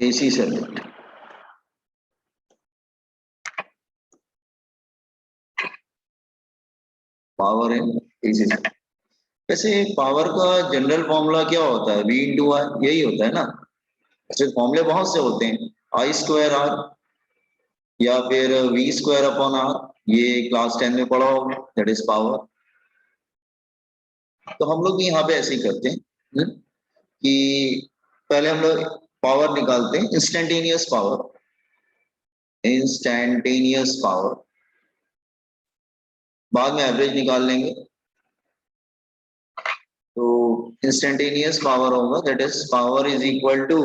AC circuit. Power है AC circuit. वैसे power का जनरल फॉर्मूला क्या होता है? V इंटू आर, यही होता है ना। वैसे फॉर्मूले बहुत से होते हैं, आई स्क्वायर आर या फिर V स्क्वायर अपॉन आर, ये क्लास 10 में पढ़ा होगा, दैट इज पावर। तो हम लोग यहाँ पे ऐसे ही करते हैं कि पहले हम लोग पावर निकालते हैं, इंस्टेंटेनियस पावर। इंस्टेंटेनियस पावर बाद में एवरेज निकाल लेंगे। तो इंस्टेंटेनियस पावर होगा, that is power is equal to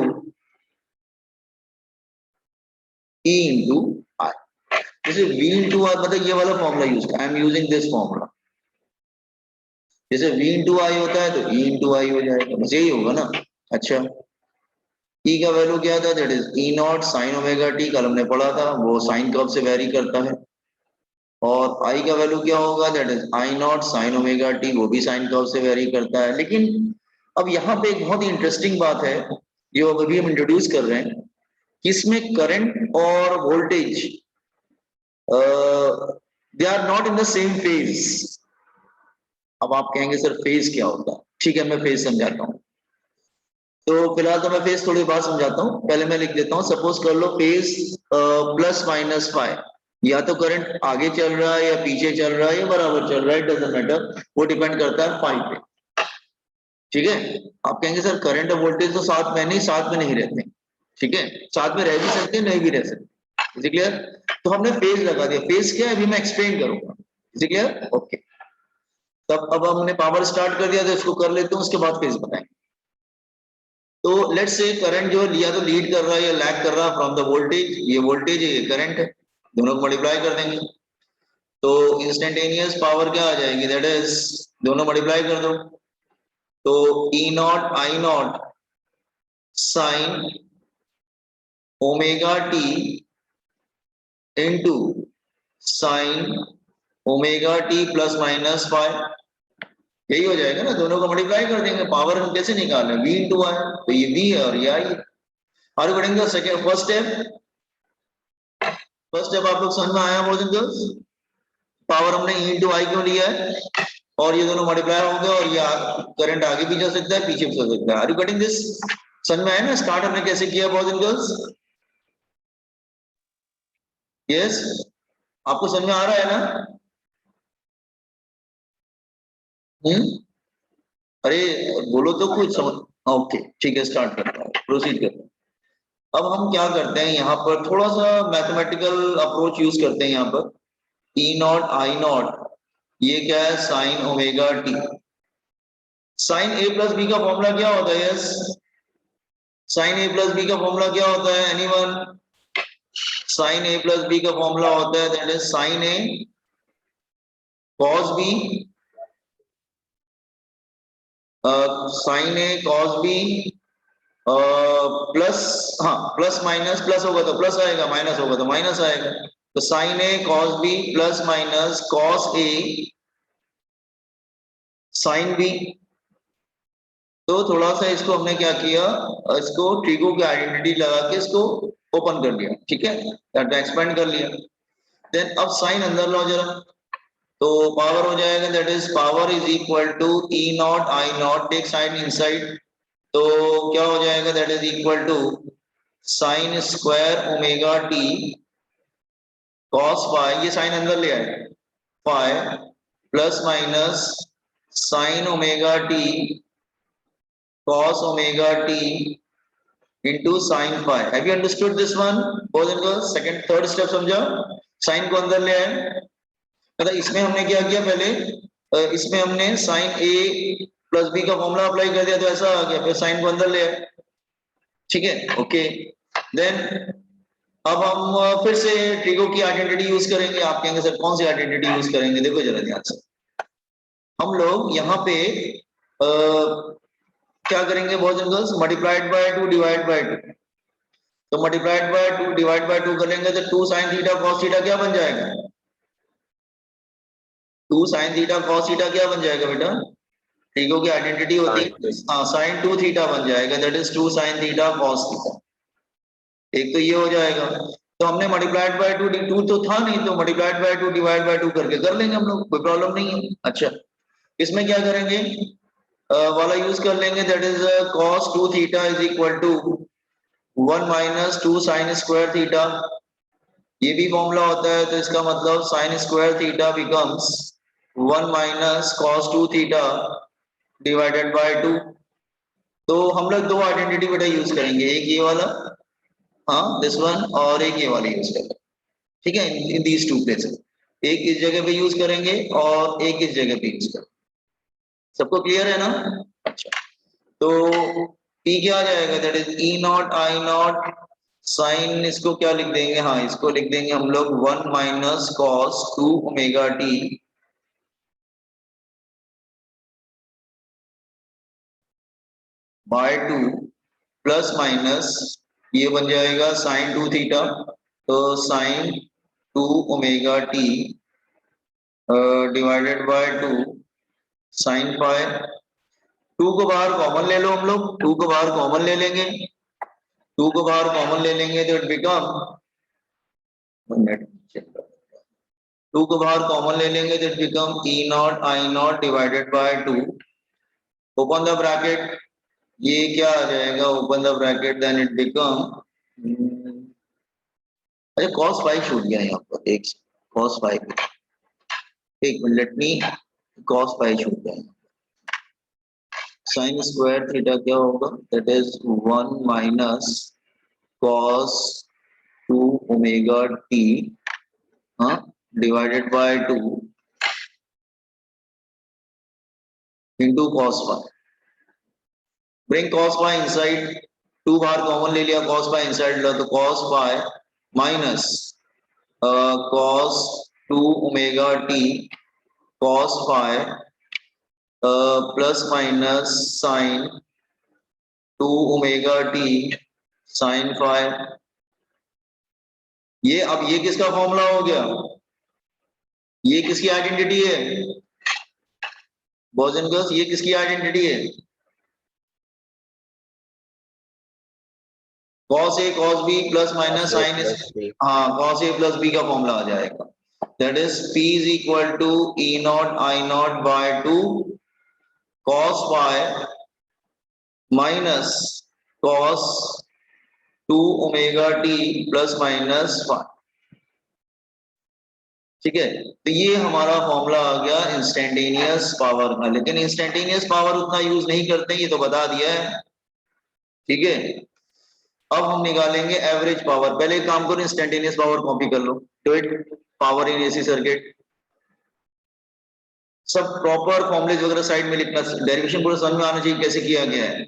E into R. जैसे V इंटू आर मतलब ये वाला formula use, I am using this formula. जैसे V इंटू आई होता है तो E इंटू आई हो जाएगा, बस यही होगा ना। अच्छा, E का वैल्यू क्या था? That is E not sine omega T, कल हमने पढ़ा था, वो साइन कर्व से वेरी करता है। और I का वैल्यू क्या होगा? That is I not sine omega T, वो भी साइन कर्व से वेरी करता है। लेकिन अब यहाँ पे एक बहुत ही इंटरेस्टिंग बात है जो अभी हम इंट्रोड्यूस कर रहे हैं कि इसमें करंट और voltage they are not in the same phase. अब आप कहेंगे सर फेज क्या होता है? ठीक है, मैं फेज समझाता हूँ। तो फिलहाल तो मैं फेज थोड़ी बात समझाता हूँ, पहले मैं लिख देता हूँ। सपोज कर लो फेज प्लस माइनस फाइव, या तो करंट आगे चल रहा है या पीछे चल रहा है या बराबर चल रहा है, डजंट मैटर, वो डिपेंड करता है फाइव पे। ठीक है, आप कहेंगे सर करंट और वोल्टेज तो साथ में नहीं, साथ में नहीं रहते। ठीक है, साथ में रह भी सकते हैं, नहीं भी रह सकते। Is clear? तो हमने फेज लगा दिया। फेज क्या है अभी मैं एक्सप्लेन करूंगा। Is clear? ओके। तब अब हमने पावर स्टार्ट कर दिया तो इसको कर लेते हैं, उसके बाद फेज बताएंगे। तो लेट्स से करंट जो लिया तो लीड कर रहा है या लैग कर रहा है फ्रॉम द वोल्टेज, ये वोल्टेज है ये करंट है, दोनों को मल्टीप्लाई कर देंगे तो इंस्टेंटेनियस पावर क्या आ जाएगी? दैट इज, दोनों मल्टीप्लाई कर दो तो E not I not sine omega T into sine omega T plus minus five, यही हो जाएगा ना। दोनों को मल्टीप्लाई कर देंगे। पावर हम कैसे निकालें? V इंटू आई, तो ये V है और ये I है। आगे बढ़ेंगे second first step. First step आप लोग समझ में आया बॉयज एंड गर्ल्स? पावर हमने E इंटू आई क्यों लिया है, और ये दोनों मल्टीप्लाई होंगे और ये करंट आगे भी जा सकता है पीछे भी जा सकता है। Are you getting this? समझ में आया ना स्टार्ट हमने कैसे किया बॉयज एंड गर्ल्स? यस, आपको समझ में आ रहा है ना? अरे बोलो तो कुछ समझ। ओके ठीक है, स्टार्ट करता हूँ, प्रोसीड करता हूँ। अब हम क्या करते हैं यहाँ पर, थोड़ा सा मैथमेटिकल अप्रोच यूज करते हैं यहाँ पर। E नॉट आई नॉट, ये क्या है? Sine omega T. Sine A plus B का फॉर्मूला क्या होता है? Yes, sine A plus B का फॉर्मूला क्या होता है? Anyone? Sine A plus B का फॉर्मूला होता है that is sine A cos B, sine A cos B plus, हाँ प्लस माइनस, प्लस होगा तो प्लस आएगा, माइनस होगा तो माइनस आएगा। तो sine A cos B plus minus cos A sine B. तो थोड़ा सा इसको हमने क्या किया, इसको ट्रिगो की आइडेंटिटी लगा के इसको ओपन कर दिया। ठीक है, एक्सपेंड कर लिया। देन अब साइन अंदर लो जरा, तो पावर हो जाएगा that is power is equal to E not I nought, take sine inside, तो क्या हो जाएगा? That is equal to sine square omega T cos phi, ये साइन अंदर ले आए, phi plus minus sine omega T cos omega t into sin phi. Have you understood this one boys and girls? Second third step समझा? Sign को अंदर ले आए, मतलब इसमें हमने क्या किया पहले, इसमें हमने साइन a प्लस बी का फॉर्मूला अप्लाई कर दिया तो ऐसा आ गया, फिर साइन को अंदर ले आए। ठीक है, ओके। देन अब हम फिर से ट्रिगो की आइडेंटिटी यूज करेंगे। आप कहेंगे सर कौन सी आइडेंटिटी यूज करेंगे? देखो जरा ध्यान से, हम लोग यहाँ पे क्या करेंगे boys and girls? Multiplied by 2 divide by 2। तो मल्टीप्लाइड बाय 2 डिवाइड बाय 2 करेंगे तो 2 sin थीटा cos थीटा क्या बन जाएगा? 2 sin थीटा cos थीटा क्या बन जाएगा बेटा? ट्रिगो की आइडेंटिटी होती है, हाँ sin 2 थीटा बन जाएगा, that is 2 sin theta cos theta. एक तो ये हो जाएगा। तो हमने मल्टीप्लाइड बाय टू, टू तो था नहीं, तो multiplied by two divide by two करके कर लेंगे हम लोग, कोई प्रॉब्लम नहीं है। अच्छा, इसमें क्या करेंगे, वाला यूज कर लेंगे, that is cos 2 theta is equal to 1 minus 2 sine square theta. ये भी फॉर्मूला होता है, तो इसका मतलब sine square theta becomes 1 minus cos 2 theta divided by 2। तो हम लोग दो आइडेंटिटी बेटा यूज करेंगे, एक ये वाला, हाँ दिस वन, और एक ये वाला यूज करेंगे। ठीक है, इन दीज टू प्लेसेस, एक इस जगह पे यूज करेंगे और एक इस जगह पे यूज करेंगे। सबको क्लियर है ना? अच्छा, तो P क्या आ जाएगा, that is E not I not sine, इसको क्या लिख देंगे, हाँ इसको लिख देंगे हम लोग 1 minus cos 2 omega T by 2 plus minus, ये बन जाएगा साइन 2 थीटा, तो sine 2 omega T divided by 2 sine phi. 2 को बाहर कॉमन ले लो, हम लोग 2 को बाहर कॉमन ले लेंगे, 2 को बाहर कॉमन ले लेंगे तो इट बिकम, टू को बाहर कॉमन ले लेंगे तो it become E not I naught divided by 2, open the bracket, ये क्या आ जाएगा, open the bracket, then it become, अरे cos फाइव छूट गया यहाँ पर, एक cos फाइव, एक minute let me, cos five छूट गया, साइन स्क्वायर थीटा क्या होगा, that is 1 minus cos 2 omega T, हाँ, divided by 2 into cos five. Bring cos phi inside, 2 bar common ले लिया, cos phi inside लो, तो cos phi minus cos 2 omega t cos phi plus minus sin 2 omega t sin phi। ये अब ये किसका formula हो गया, ये किसकी आइडेंटिटी है बॉयज एंड गर्ल्स, ये किसकी आइडेंटिटी है, cos a cos b plus minus A sin, plus B. हाँ cos a प्लस b का फॉर्मूला आ जाएगा, that is p is equal to E not I not by 2 cos phi minus cos 2 omega t plus minus phi। ठीक है, तो ये हमारा formula आ गया इंस्टेंटेनियस पावर का, लेकिन इंस्टेंटेनियस पावर उतना यूज नहीं करते, ये तो बता दिया है। ठीक है, अब हम निकालेंगे एवरेज पावर, पहले एक काम करो, इंस्टेंटेनियस पावर कॉपी कर लो, do it, power in AC circuit, सब प्रॉपर फॉर्मुलेज वगैरह साइड में लिखना, डेरिवेशन पूरा समझ में आना चाहिए कैसे किया गया है।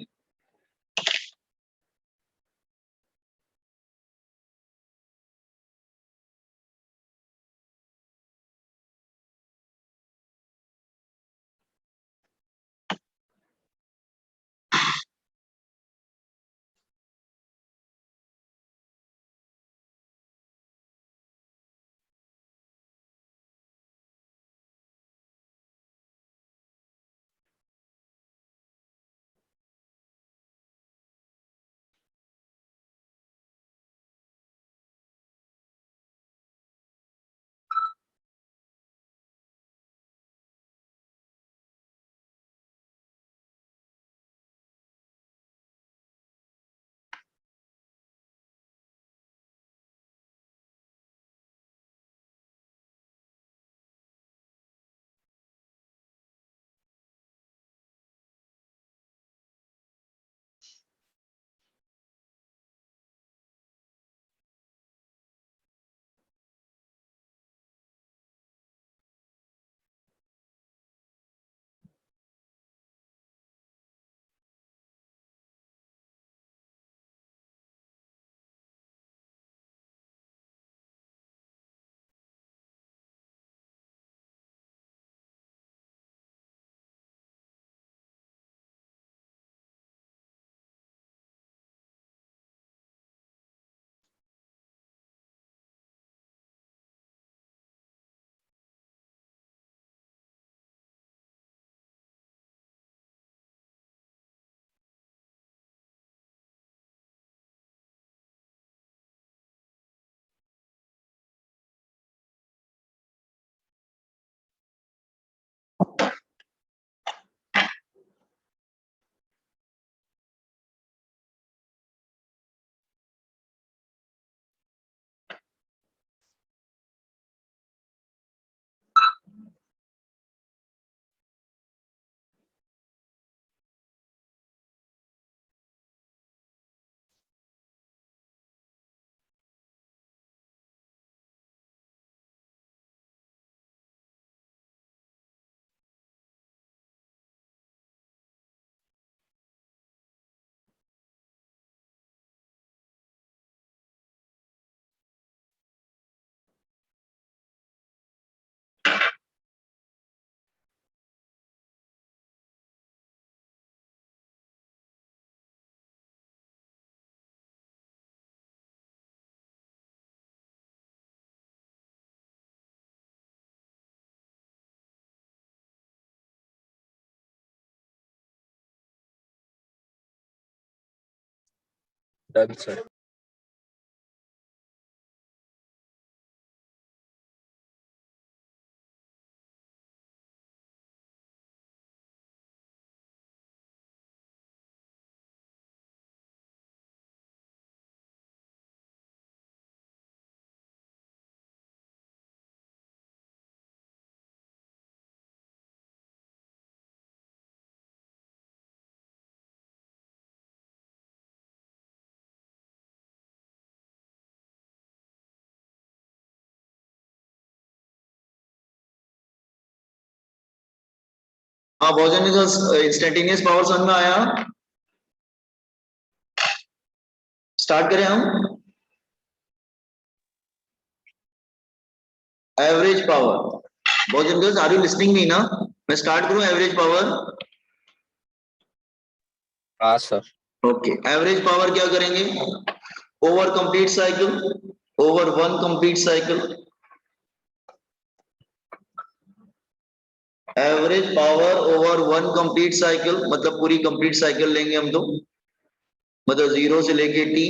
Done sir. हाँ भोजन इंस्टेंटेनियस पावर समझ में आया? स्टार्ट करें हम। एवरेज पावर भोजन आर यू लिस्निंग मी ना? मैं स्टार्ट करूं एवरेज पावर? हाँ सर। ओके, एवरेज पावर क्या करेंगे? Over complete cycle, over one complete cycle. Average power over one complete cycle मतलब पूरी कंप्लीट साइकिल लेंगे हम, तो मतलब 0 से लेके टी,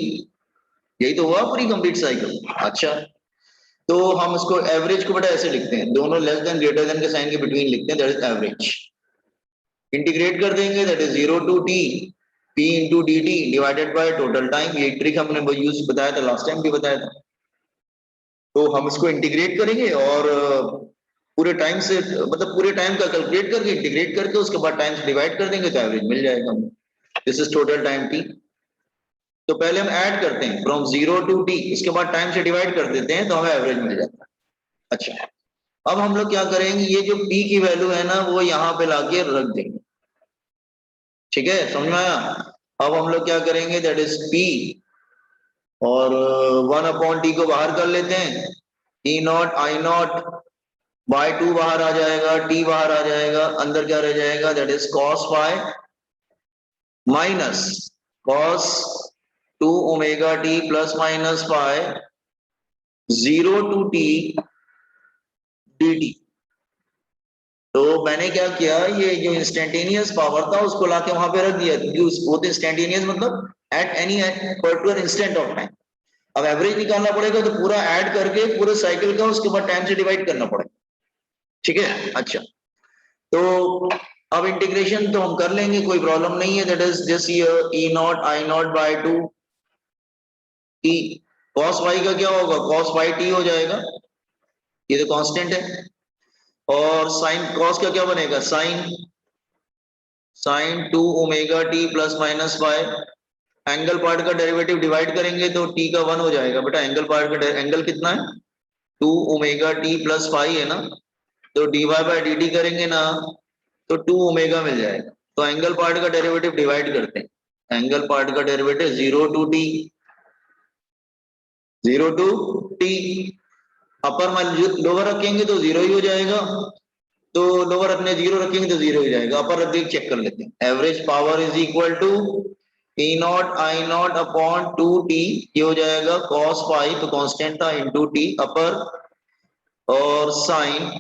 यही तो हुआ पूरी कंप्लीट साइकिल। अच्छा, तो हम इसको एवरेज को बेटा ऐसे लिखते हैं, दोनों लेस देन ग्रेटर देन के साइन के बिटवीन लिखते हैं, दैट इज एवरेज। इंटीग्रेट कर देंगे, that is 0 to T P into D T divided by total time. ये ट्रिक हमने वो यूज बताया था लास्ट टाइम भी बताया था। तो हम इसको इंटीग्रेट करेंगे और पूरे टाइम से मतलब पूरे टाइम का कैलकुलेट करके इंटीग्रेट करके उसके बाद टाइम से डिवाइड कर देंगे तो एवरेज मिल जाएगा हमें। This is total time T. तो पहले हम ऐड करते हैं फ्रॉम 0 टू टी, इसके बाद टाइम से डिवाइड कर देते हैं तो हमें एवरेज मिल जाता है। अच्छा, अब हम लोग क्या करेंगे, ये जो p की वैल्यू है ना वो यहाँ पे लाके रख देंगे। ठीक है, समझ में आया? अब हम लोग क्या करेंगे, दैट इज p और 1/t को बाहर कर लेते हैं, e not I not by 2 बाहर आ जाएगा, t बाहर आ जाएगा, अंदर क्या रह जाएगा, that is cos phi minus cos 2 omega t plus minus phi 0 to t dt। तो मैंने क्या किया, ये जो इंस्टेंटेनियस पावर था उसको लाके वहां पे रख दिया, क्योंकि वो तो इंस्टेंटेनियस मतलब at any particular instant of time. अब एवरेज निकालना पड़ेगा तो पूरा ऐड करके पूरे साइकिल का उसके बाद टाइम से डिवाइड करना पड़ेगा। ठीक है, अच्छा, तो अब इंटीग्रेशन तो हम कर लेंगे, कोई प्रॉब्लम नहीं है, that is this E nought I not by 2 T. Cos Y का क्या होगा, कॉस वाई टी हो जाएगा, ये तो कांस्टेंट है। और साइन कॉस का क्या बनेगा, sine 2 omega T plus minus phi. Angle part का डेरिवेटिव डिवाइड करेंगे तो टी का 1 हो जाएगा बेटा। एंगल पार्ट का एंगल कितना है, 2 ओमेगा टी प्लस फाइव है ना, तो D Y by D T करेंगे ना तो 2 ओमेगा मिल जाएगा। तो एंगल पार्ट का डेरिवेटिव डिवाइड करते हैं, एंगल पार्ट का derivative 0 to T, 0 to T. Upper मान लोअर रखेंगे तो 0 ही हो जाएगा, तो लोअर अपने 0 रखेंगे तो 0 हो जाएगा। अपर रख देख चेक कर लेते हैं, average power is equal to E not I nought upon 2 T, ये हो जाएगा cos फाइव तो कांस्टेंट था इंटू टी अपर, और साइन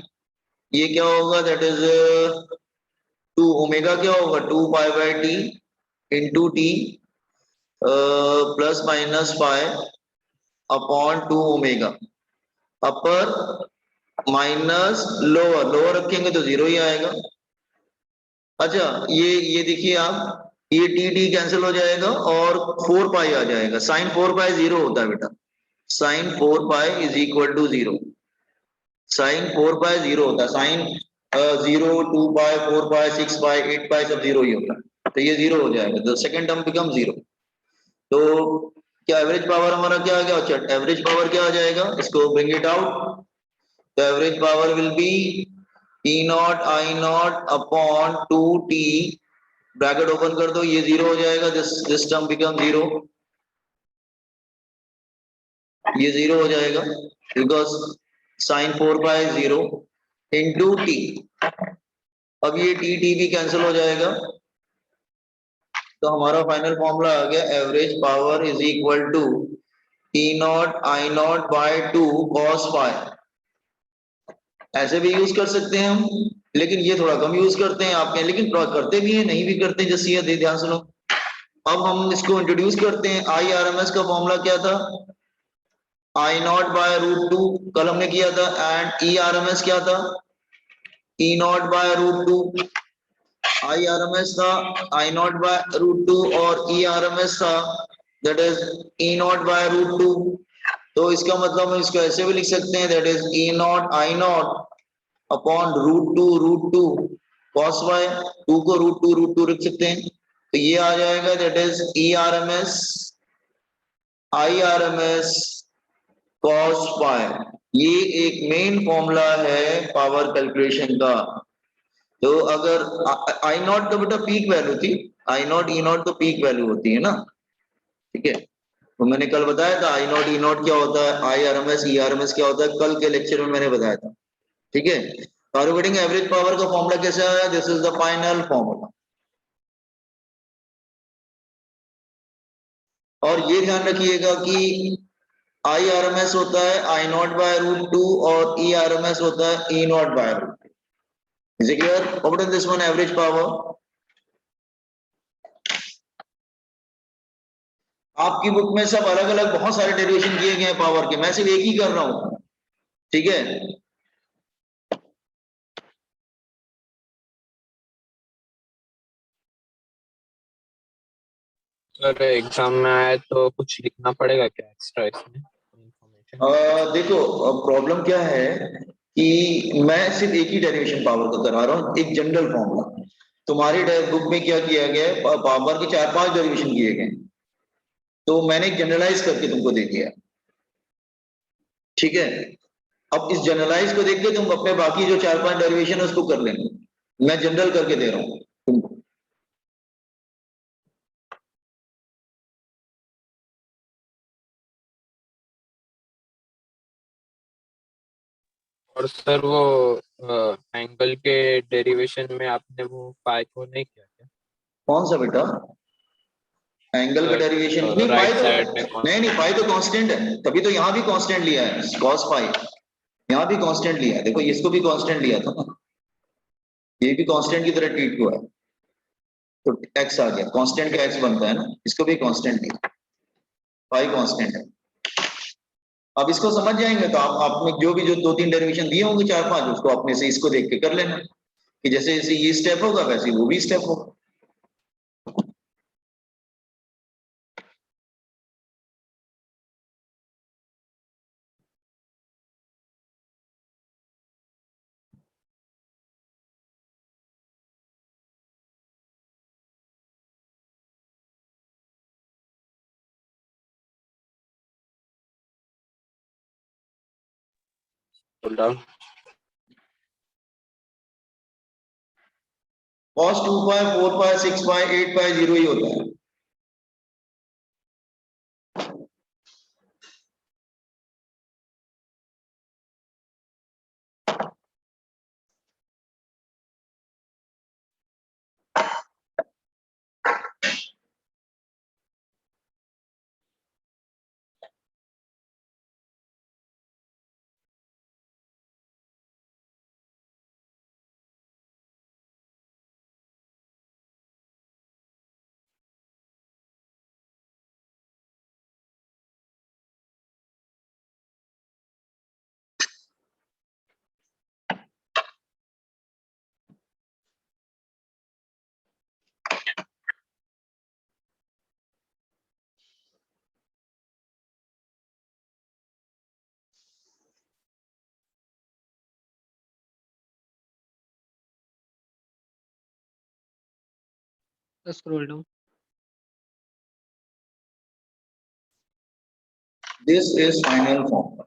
ये क्या होगा, दैट इज 2 ओमेगा क्या होगा 2 pi by T into T plus minus five upon 2 omega upper minus lower, lower रखेंगे तो 0 ही आएगा। अच्छा, ये देखिए आप, ये टी टी कैंसिल हो जाएगा और 4 पाई आ जाएगा, साइन 4 पाई 0 होता है बेटा, sine 4 pi is equal to 0, sine 4 pi 0 होता है, साइन 0 2 पाई 4 पाई 6 पाई 8 पाई सब 0 ही होता है, तो ये 0 हो जाएगा, तो सेकंड टर्म बिकम 0। तो क्या एवरेज पावर हमारा क्या आ गया, अच्छा एवरेज पावर क्या आ जाएगा, इसको ब्रिंग इट आउट, तो average power will be E not I nought upon 2 T, bracket open कर दो, ये 0 हो जाएगा, दिस टर्म बिकम 0, ये 0 हो जाएगा because sine 4 by 0 into T. अब ये टी टी भी कैंसिल हो जाएगा, तो हमारा फाइनल फॉर्मूला आ गया, average power is equal to E not I not by 2 cos phi. ऐसे भी यूज कर सकते हैं हम, लेकिन ये थोड़ा कम यूज करते हैं आपके, लेकिन करते भी हैं नहीं भी करते, जैसे ये ध्यान सुनो, अब हम इसको इंट्रोड्यूस करते हैं। आई आर एम एस का फॉर्मूला क्या था? I not by root two, कल हमने किया था। And E R M S क्या था? E naught by root two. I R M S था I not by root two और ई आर एम एस था that is E naught by root two. तो इसका मतलब हम इसको ऐसे भी लिख सकते हैं that is E nought I nought upon root two cos Y. Two को रूट टू लिख सकते हैं। तो ये आ जाएगा that is E R M S I R M S cos pi. ये एक मेन फॉर्मूला है पावर कैलकुलेशन का। तो अगर आई नॉट तो बेटा पीक वैल्यू थी, आई नॉट ई नॉट तो पीक वैल्यू होती है ना, ठीक है। तो मैंने कल बताया था आई नॉट ई नॉट क्या होता है, I R M S E R M S क्या होता है, कल के लेक्चर में मैंने बताया था, ठीक है। कार्बोनेटिंग एवरेज पावर का फॉर्मूला कैसे आया? This is the final formula. और ये ध्यान रखिएगा कि आई आर एम एस होता है I not by root two और ई आर एम एस होता है E naught by root two. Is it clear? What is this one average power? आपकी बुक में सब अलग अलग बहुत सारे डेरिवेशन किए गए हैं पावर के, मैं सिर्फ एक ही कर रहा हूं, ठीक है। अगर एग्जाम में आए तो कुछ लिखना पड़ेगा क्या एक्स्ट्रा इसमें इंफॉर्मेशन? देखो प्रॉब्लम क्या है कि मैं सिर्फ एक ही डेरिवेशन पावर का करा रहा हूँ, एक जनरल फॉर्मूला। तुम्हारी बुक में क्या किया गया है, पावर के चार पांच डेरिवेशन किए गए हैं, तो मैंने एक जनरलाइज करके तुमको दे दिया, ठीक है। अब इस जनरलाइज को देख के तुम अपने बाकी जो चार पांच डेरिवेशन है उसको कर लेंगे। मैं जनरल करके दे रहा हूँ तुमको। और सर वो एंगल के डेरिवेशन में आपने वो पाई को नहीं किया क्या? कौन सा बेटा? एंगल का डेरिवेशन सर नहीं, पाई राइट तो साइड में कौन? नहीं, पाई तो कांस्टेंट है, तभी तो यहाँ भी कांस्टेंट लिया है cos पाई। यहाँ भी कांस्टेंट लिया है, देखो इसको भी कांस्टेंट लिया था ना, ये भी कांस्टेंट की तरह ट्रीट हुआ है। तो एक्स आ गया, कांस्टेंट का एक्स बनता है ना, इसको भी कांस्टेंट लिया, पाई कांस्टेंट है। अब इसको समझ जाएंगे तो आप आपने जो भी जो दो तीन डेरिवेशन दिए होंगे चार पांच, उसको अपने से इसको देख के कर लेना कि जैसे जैसे ये स्टेप होगा वैसे वो भी स्टेप होगा। Pull down. cos 2 पाई 4 पाई 6 पाई 8 पाई 0 ही होता है। Scroll down. This is final form.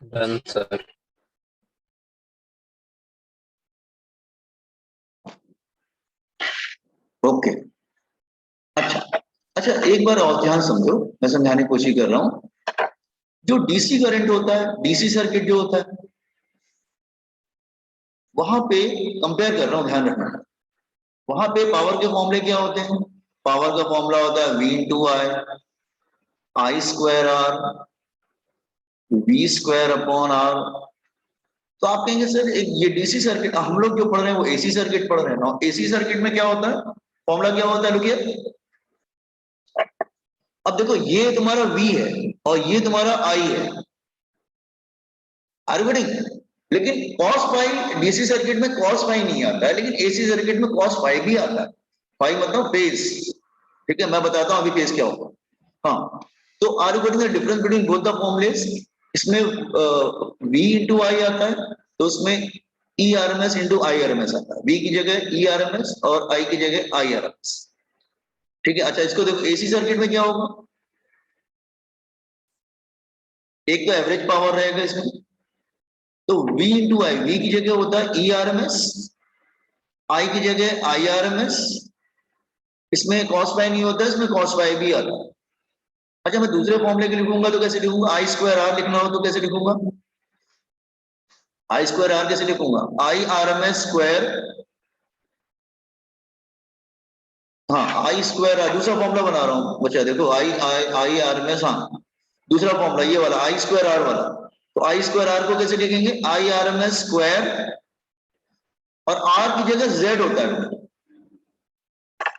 Done sir. Okay. अच्छा अच्छा, एक बार और ध्यान समझो, मैं समझाने की कोशिश कर रहा हूं। जो डीसी करंट होता है, डीसी सर्किट जो होता है, वहां पे कंपेयर कर रहा हूं, ध्यान रखना। वहां पे पावर के फॉर्मूले क्या होते हैं? पावर का फॉर्मूला होता है V into I, I square R, V square upon R. तो आप कहेंगे सर एक ये डीसी सर्किट, हम लोग जो पढ़ रहे हैं वो एसी सर्किट पढ़ रहे हैं ना। एसी सर्किट में क्या होता है, फॉर्मूला क्या होता है, लुकिए। अब देखो ये तुम्हारा V है और ये तुम्हारा I है, आर यू गेटिंग? लेकिन cos फाई डीसी सर्किट में cos फाई नहीं आता है, लेकिन एसी सर्किट में cos फाई भी आता है। फाई मतलब फेज, ठीक है, मैं बताता हूं अभी फेज क्या होगा। हाँ, तो are you getting the difference between both the formulas? इसमें V इंटू आई आता है, तो उसमें E R M S into I R M S आता है। V की जगह ई आर एम एस और I की जगह आई आर एम एस, ठीक है। अच्छा इसको देखो, एसी सर्किट में क्या होगा? एक तो एवरेज पावर रहेगा इसमें, तो V इंटू आई, V की जगह होता है ई आर एम एस, आई की जगह आई आर एम एस। इसमें cos फाई नहीं होता, इसमें cos फाई भी आता है। अच्छा मैं दूसरे फॉर्मूले के लिखूंगा तो कैसे लिखूंगा? आई स्क्वायर आर लिखना हो तो कैसे लिखूंगा? आई स्क्वायर आर कैसे लिखूंगा? I R M S square, हाँ आई स्क्वायर आर, दूसरा फॉर्मूला बना रहा हूँ बच्चा, देखो I I I R M S, हाँ दूसरा फॉर्मूला ये वाला आई स्क्वायर आर वाला। तो आई स्क्वायर आर को कैसे लिखेंगे? I R M S square, और आर की जगह जेड होता है।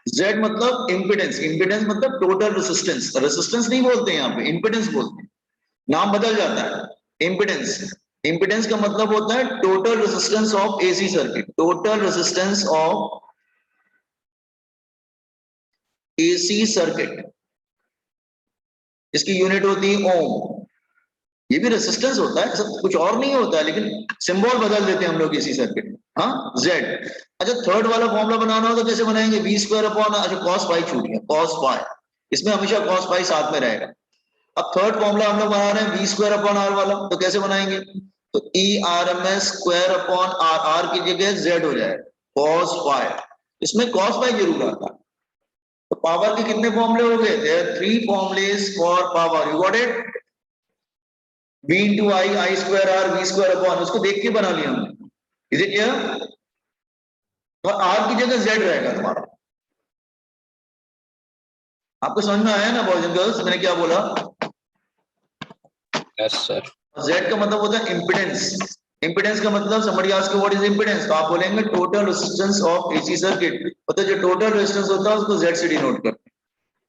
जेड मतलब इम्पिडेंस, इम्पिडेंस मतलब टोटल रेसिस्टेंस, रेसिस्टेंस नहीं बोलते हैं यहाँ पे, इम्पिडेंस बोलते हैं, नाम बदल जाता है। इम्पिडेंस, इम्पिडेंस का मतलब होता है total resistance of AC circuit, total resistance of AC circuit, इसकी यूनिट होती है ओम। ये भी रेसिस्टेंस होता है, सब कुछ और नहीं होता है, लेकिन सिंबल बदल देते हैं हम लोग एसी सर्किट में। हाँ जेड। अच्छा थर्ड वाला फॉर्मूला बनाना हो तो कैसे बनाएंगे? वी स्क्वायर अपॉन, अच्छा कॉस फाई छूट गया, कॉस फाई, इसमें हमेशा कॉस फाई साथ में रहेगा। अब थर्ड फॉर्मूला हम लोग बना रहे हैं वी स्क्वायर अपॉन आर वाला, तो कैसे बनाएंगे? तो E R M S square upon R, R की जगह जेड हो जाएगा, कॉस फाई, इसमें कॉस फाई जरूर आता है। तो पावर के कितने फॉर्मूले हो गए? There are three formulas for power, you got it? V into I, I square R, V square upon, उसको देख के बना लिया हमने। Is it clear? और आर की जगह जेड रहेगा तुम्हारा। आपको समझ में आया ना बॉयज एंड गर्ल्स मैंने क्या बोला? Yes sir. जेड का मतलब होता है इम्पिडेंस। इम्पिडेंस का मतलब somebody ask you what is impedance, तो आप बोलेंगे total resistance of AC circuit, मतलब जो टोटल रेजिस्टेंस होता है उसको जेड से डिनोट करते हैं,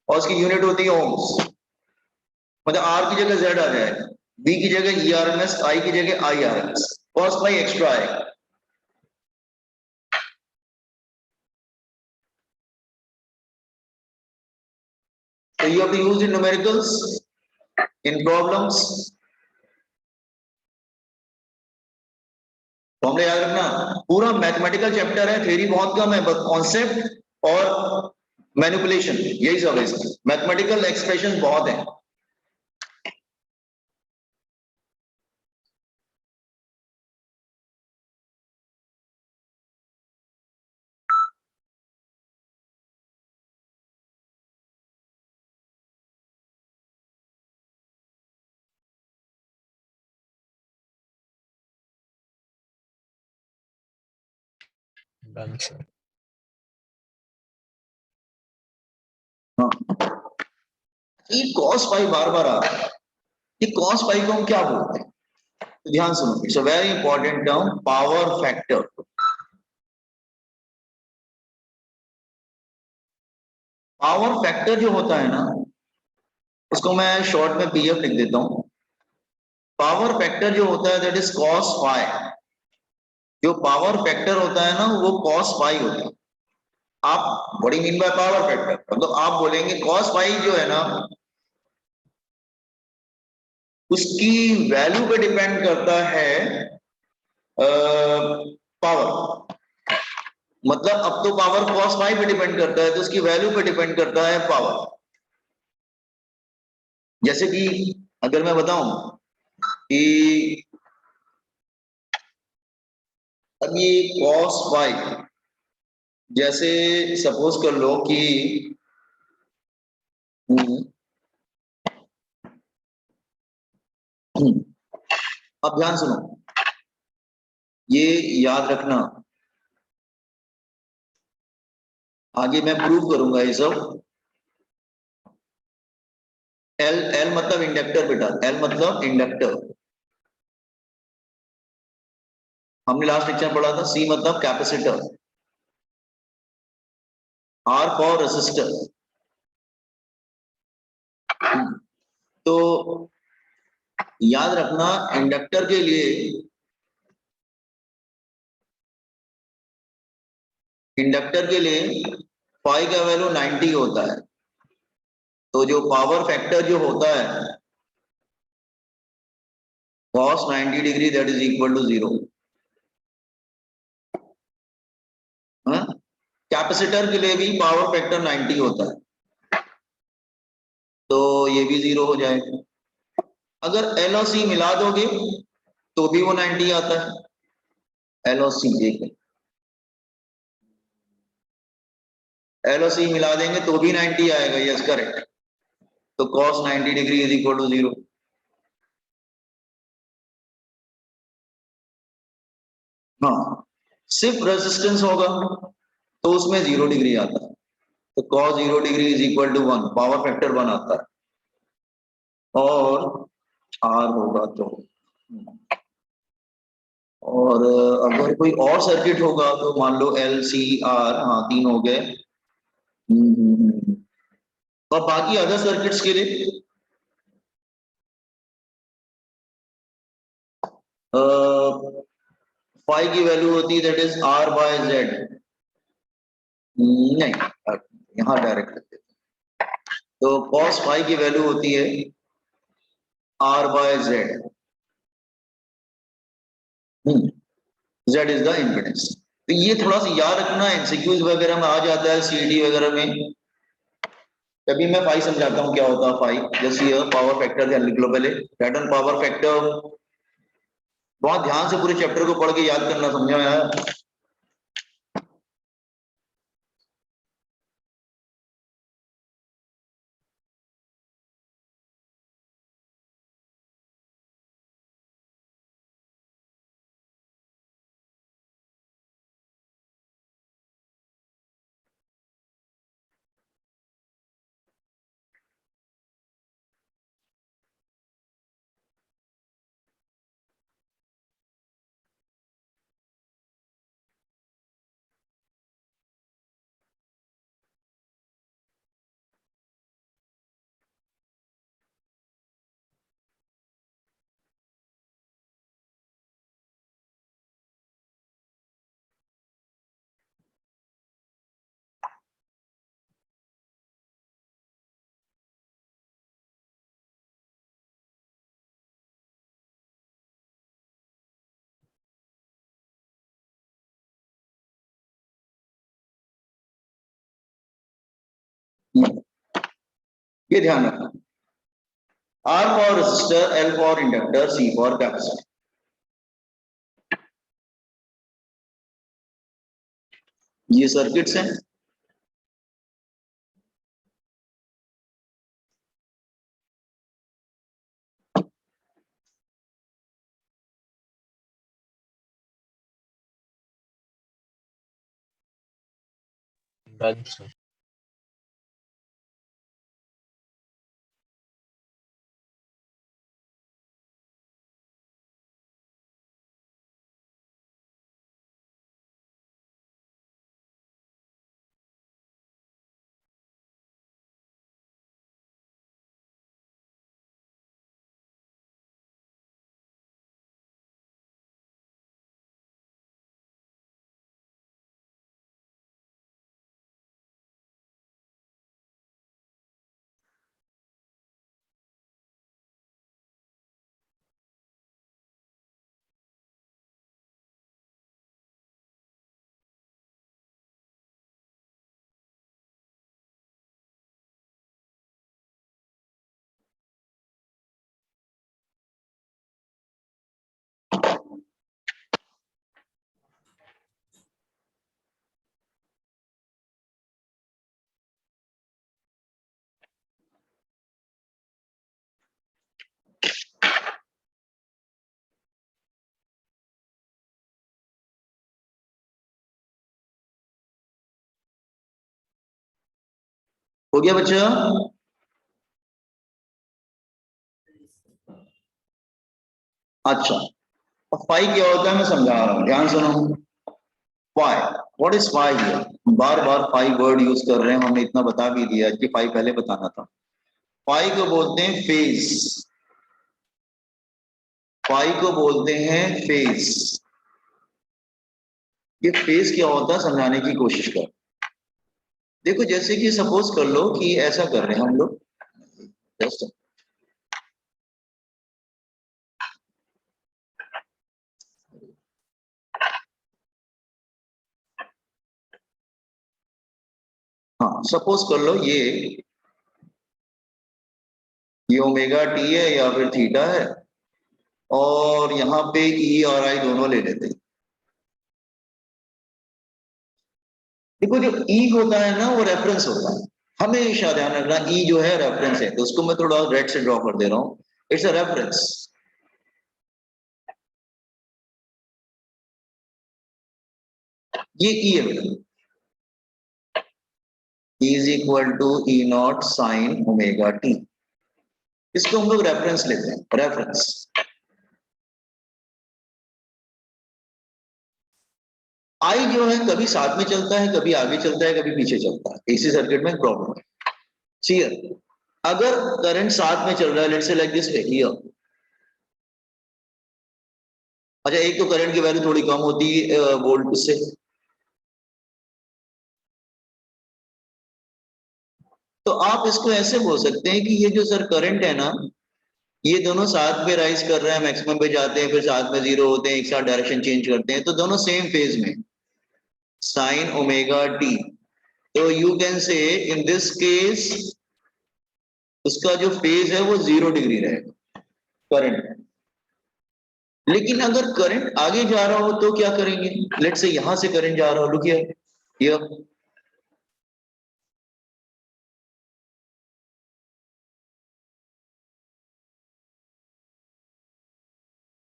और उसकी यूनिट होती है ओम्स। मतलब आर की जगह जेड आ जाएगा, बी की जगह E R M S, I की जगह I R M S, cos phi extra आएगा। So you have to use in numericals, in problems। Formula याद रखना, पूरा मैथमेटिकल चैप्टर है, थ्योरी बहुत कम है, बस कॉन्सेप्ट और मैनिपुलेशन यही सब है इसमें, मैथमेटिकल एक्सप्रेशन बहुत है। Done sir. हाँ, ये cos फाई बार बार आ रहा है, ये cos फाई को हम क्या बोलते हैं? तो ध्यान सुनो, it's a very important term, power factor. Power factor जो होता है ना, उसको मैं शॉर्ट में पीएफ लिख देता हूं। पावर फैक्टर जो होता है दैट इज cos फाई, जो पावर फैक्टर होता है ना वो cos फाई होता है। आप what do mean by power factor? मतलब आप बोलेंगे cos फाई जो है ना, उसकी वैल्यू पे डिपेंड करता है पावर, मतलब अब तो पावर cos फाई पे डिपेंड करता है, तो उसकी वैल्यू पे डिपेंड करता है पावर। जैसे कि अगर मैं बताऊं कि अब ये cos फाइव, जैसे सपोज कर लो कि अब ध्यान सुनो, ये याद रखना, आगे मैं प्रूव करूंगा ये सब। एल एल मतलब इंडक्टर बेटा, एल मतलब इंडक्टर। हमने लास्ट लेक्चर में पढ़ा था। सी मतलब कैपेसिटर, आर फॉर रेसिस्टर। तो याद रखना, इंडक्टर के लिए, इंडक्टर के लिए फाई का वैल्यू 90 होता है। तो जो पावर फैक्टर जो होता है cos 90 degree, that is equal to 0। Capacitor के लिए भी पावर फैक्टर 90 होता है, तो ये भी 0 हो जाएगा। अगर एल और सी मिला दोगे तो भी वो 90 आता है। एल और सी एक एल और सी मिला देंगे तो भी 90 आएगा, यस करेक्ट। तो cos 90 degree is equal to 0। हाँ, सिर्फ रेजिस्टेंस होगा तो उसमें 0 डिग्री आता है। तो cos 0 degree is equal to 1, power factor 1 आता है। और आर होगा तो, और अगर कोई और सर्किट होगा तो मान लो एल सी आर, हाँ 3 हो गए। और बाकी अदर सर्किट्स के लिए फाई की वैल्यू होती है that is R by Z. नहीं, यहाँ डायरेक्ट करते हैं। तो cos फाई की वैल्यू होती है R by Z. Z is the impedance. तो ये थोड़ा सा याद रखना, एमसीक्यूज वगैरह में आ जाता है, सीडी वगैरह में। तभी मैं फाई समझाता हूँ क्या होता है फाई। जैसे ये पावर फैक्टर ध्यान लिख लो पहले, पैटर्न पावर फैक्टर। बहुत ध्यान से पूरे चैप्टर को पढ़ के याद करना, समझा है? ये ध्यान रखना, R for resistor, L for inductor, C for capacitor. ये सर्किट्स हैं। Done sir. हो गया बच्चा? अच्छा, अब फाई क्या होता है मैं समझा रहा हूं, ध्यान सुनो। Phi, what is phi here? बार बार फाई वर्ड यूज कर रहे हैं, हमने इतना बता भी दिया कि फाई पहले बताना था। फाई को बोलते हैं फेज, फाई को बोलते हैं फेज। ये फेज क्या होता है समझाने की कोशिश कर। देखो जैसे कि सपोज कर लो कि ऐसा कर रहे हैं हम लोग, जस्ट हाँ सपोज कर लो ये ओमेगा टी है या फिर थीटा है, और यहाँ पे ई और आई दोनों ले लेते हैं। देखो जो ई होता है ना वो रेफरेंस होता है, हमेशा ध्यान रखना, ई जो है रेफरेंस है, तो उसको मैं थोड़ा रेड से ड्रॉ कर दे रहा हूँ, इट्स अ रेफरेंस। ये ई है बेटा, is equal to E naught sine omega t, इसको हम लोग रेफरेंस लेते हैं, रेफरेंस। आई जो है कभी साथ में चलता है, कभी आगे चलता है, कभी पीछे चलता है, एसी सर्किट में प्रॉब्लम है। क्लियर? अगर करंट साथ में चल रहा है, let's say like this way here, अच्छा एक तो करंट की वैल्यू थोड़ी कम होती है वोल्ट से, तो आप इसको ऐसे बोल सकते हैं कि ये जो सर करंट है ना, ये दोनों साथ में राइज कर रहे हैं, मैक्सिमम पे जाते हैं, फिर साथ में जीरो होते हैं, एक साथ डायरेक्शन चेंज करते हैं, तो दोनों सेम फेज में, साइन ओमेगा टी। तो you can say in this case उसका जो फेज है वो 0 डिग्री रहेगा करंट। लेकिन अगर करंट आगे जा रहा हो तो क्या करेंगे? लेट से यहां से करंट जा रहा हो, लुक हियर,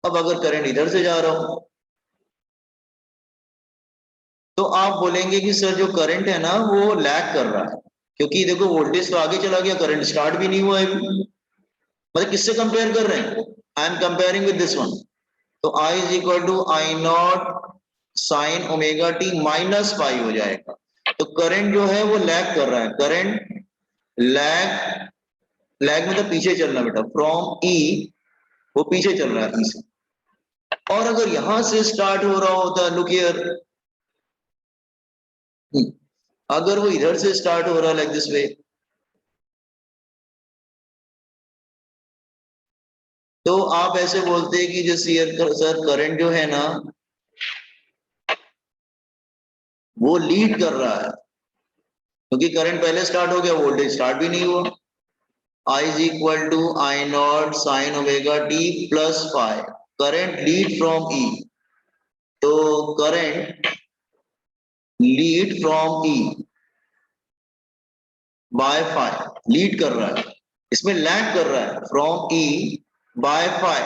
अब अगर करंट इधर से जा रहा हो तो आप बोलेंगे कि सर जो करंट है ना वो लैग कर रहा है, क्योंकि देखो वोल्टेज तो आगे चला गया, करंट स्टार्ट भी नहीं हुआ है अभी। मतलब किससे कंपेयर कर रहे हैं? I am comparing with this one. तो I is equal to I not sine omega t minus pi हो जाएगा। तो करंट जो है वो लैग कर रहा है, करंट लैग, लैग मतलब पीछे चलना बेटा, फ्रॉम ई, वो पीछे चल रहा है ई से। और अगर यहां से स्टार्ट हो रहा होता, लुक हियर, अगर वो इधर से स्टार्ट हो रहा लाइक दिस वे, तो आप ऐसे बोलते हैं कि जो सर करंट जो है ना वो लीड कर रहा है, क्योंकि करंट पहले स्टार्ट हो गया, वोल्टेज स्टार्ट भी नहीं हुआ। I is equal to I naught sin omega t plus phi, current lead from E, तो current lead from E bye phi, lead कर रहा है, इसमें लैग कर रहा है फ्रॉम E बाय फाई।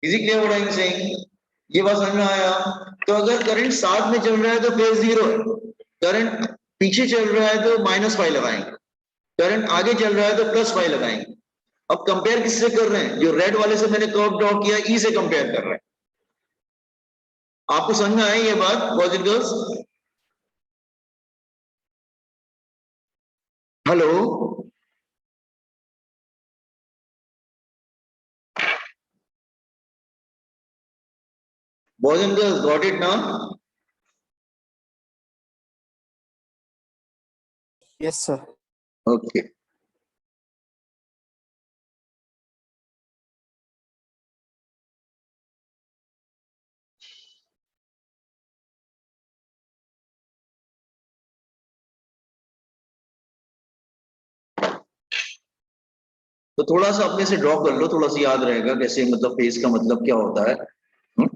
Is it clear what I am saying? ये बात समझ में आया? तो अगर करंट साथ में चल रहा है तो फेज 0 है, करंट पीछे चल रहा है तो माइनस फाई लगाएंगे, करंट आगे चल रहा है तो प्लस फाई लगाएंगे। अब कंपेयर किससे कर रहे हैं? जो रेड वाले से मैंने कर्व ड्रॉ किया ई से कंपेयर कर रहे हैं। आपको समझ में आई ये बात boys and girls? Hello boys and girls, got it ना? Yes sir. ओके, तो थोड़ा सा अपने से ड्रॉ कर लो, थोड़ा सा याद रहेगा कैसे, मतलब फेस का मतलब क्या होता है। हम्म?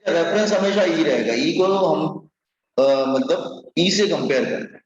रेफरेंस हमेशा ई रहेगा, ई को हम मतलब ई से कंपेयर करते हैं,